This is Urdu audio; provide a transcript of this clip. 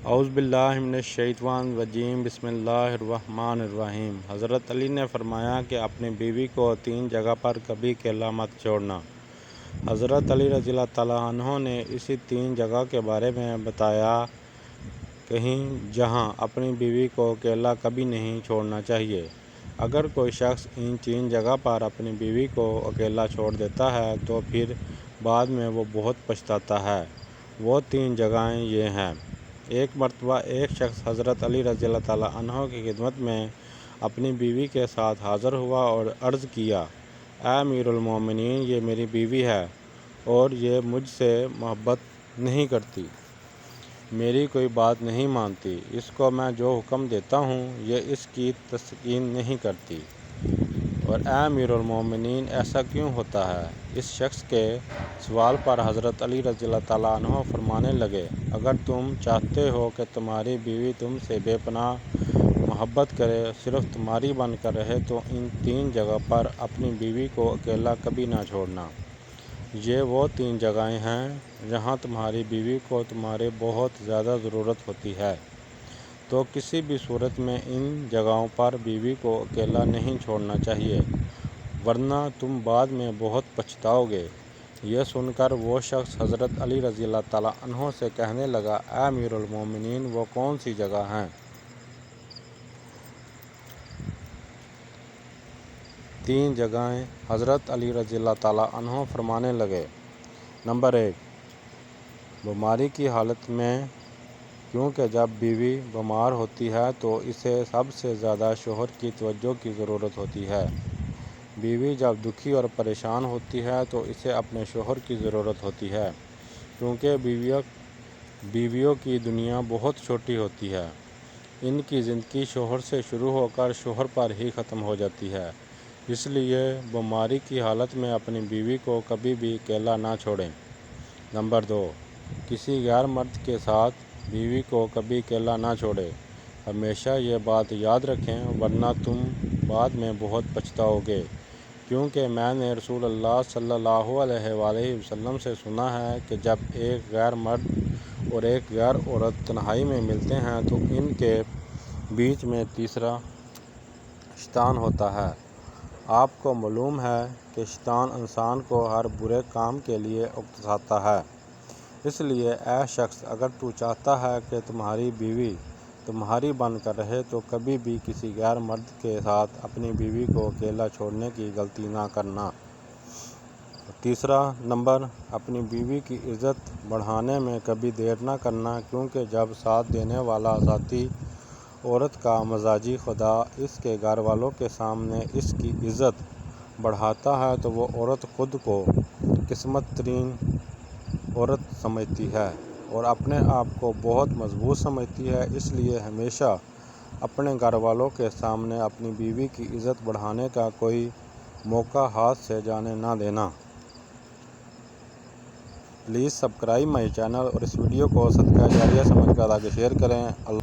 اعوذ باللہ من الشیطان الرجیم بسم اللہ الرحمن الرحیم۔ حضرت علی نے فرمایا کہ اپنی بیوی کو 3 جگہ پر کبھی اکیلا مت چھوڑنا۔ حضرت علی رضی اللہ تعالیٰ عنہ نے اسی 3 جگہ کے بارے میں بتایا کہیں جہاں اپنی بیوی کو اکیلا کبھی نہیں چھوڑنا چاہیے۔ اگر کوئی شخص ان 3 جگہ پر اپنی بیوی کو اکیلا چھوڑ دیتا ہے تو پھر بعد میں وہ بہت پچھتاتا ہے۔ وہ 3 جگہیں یہ ہیں۔ ایک مرتبہ ایک شخص حضرت علی رضی اللہ تعالیٰ عنہ کی خدمت میں اپنی بیوی کے ساتھ حاضر ہوا اور عرض کیا، اے امیر المومنین، یہ میری بیوی ہے اور یہ مجھ سے محبت نہیں کرتی، میری کوئی بات نہیں مانتی، اس کو میں جو حکم دیتا ہوں یہ اس کی تسکین نہیں کرتی، اور اے امیر المومنین ایسا کیوں ہوتا ہے؟ اس شخص کے سوال پر حضرت علی رضی اللہ تعالیٰ عنہ فرمانے لگے، اگر تم چاہتے ہو کہ تمہاری بیوی تم سے بے پناہ محبت کرے، صرف تمہاری بن کر رہے، تو ان 3 جگہ پر اپنی بیوی کو اکیلا کبھی نہ چھوڑنا۔ یہ وہ 3 جگہیں ہیں جہاں تمہاری بیوی کو تمہاری بہت زیادہ ضرورت ہوتی ہے، تو کسی بھی صورت میں ان جگہوں پر بیوی کو اکیلا نہیں چھوڑنا چاہیے، ورنہ تم بعد میں بہت پچھتاؤ گے۔ یہ سن کر وہ شخص حضرت علی رضی اللہ تعالیٰ عنہ سے کہنے لگا، اے امیر المومنین، وہ کون سی جگہ ہیں؟ 3 جگہیں حضرت علی رضی اللہ تعالیٰ عنہ فرمانے لگے، نمبر 1، بیماری کی حالت میں، کیونکہ جب بیوی بیمار ہوتی ہے تو اسے سب سے زیادہ شوہر کی توجہ کی ضرورت ہوتی ہے۔ بیوی جب دکھی اور پریشان ہوتی ہے تو اسے اپنے شوہر کی ضرورت ہوتی ہے، کیونکہ بیویوں کی دنیا بہت چھوٹی ہوتی ہے، ان کی زندگی شوہر سے شروع ہو کر شوہر پر ہی ختم ہو جاتی ہے، اس لیے بیماری کی حالت میں اپنی بیوی کو کبھی بھی اکیلا نہ چھوڑیں۔ نمبر 2، کسی غیر مرد کے ساتھ بیوی کو کبھی اکیلا نہ چھوڑیں، ہمیشہ یہ بات یاد رکھیں، ورنہ تم بعد میں بہت پچھتاؤ گے، کیونکہ میں نے رسول اللہ صلی اللہ علیہ وآلہ وسلم سے سنا ہے کہ جب ایک غیر مرد اور ایک غیر عورت تنہائی میں ملتے ہیں تو ان کے بیچ میں تیسرا شیطان ہوتا ہے۔ آپ کو معلوم ہے کہ شیطان انسان کو ہر برے کام کے لیے اکساتا ہے، اس لیے اے شخص، اگر تو چاہتا ہے کہ تمہاری بیوی تمہاری بن کر رہے تو کبھی بھی کسی غیر مرد کے ساتھ اپنی بیوی کو اکیلا چھوڑنے کی غلطی نہ کرنا۔ تیسرا نمبر، اپنی بیوی کی عزت بڑھانے میں کبھی دیر نہ کرنا، کیونکہ جب ساتھ دینے والا ساتھی عورت کا مزاجی خدا اس کے گھر والوں کے سامنے اس کی عزت بڑھاتا ہے تو وہ عورت خود کو قسمت ترین عورت سمجھتی ہے اور اپنے آپ کو بہت مضبوط سمجھتی ہے، اس لیے ہمیشہ اپنے گھر والوں کے سامنے اپنی بیوی کی عزت بڑھانے کا کوئی موقع ہاتھ سے جانے نہ دینا۔ پلیز سبسکرائب مائی چینل اور اس ویڈیو کو صدقہ جاریہ سمجھ کر آگے شیئر کریں۔ اللہ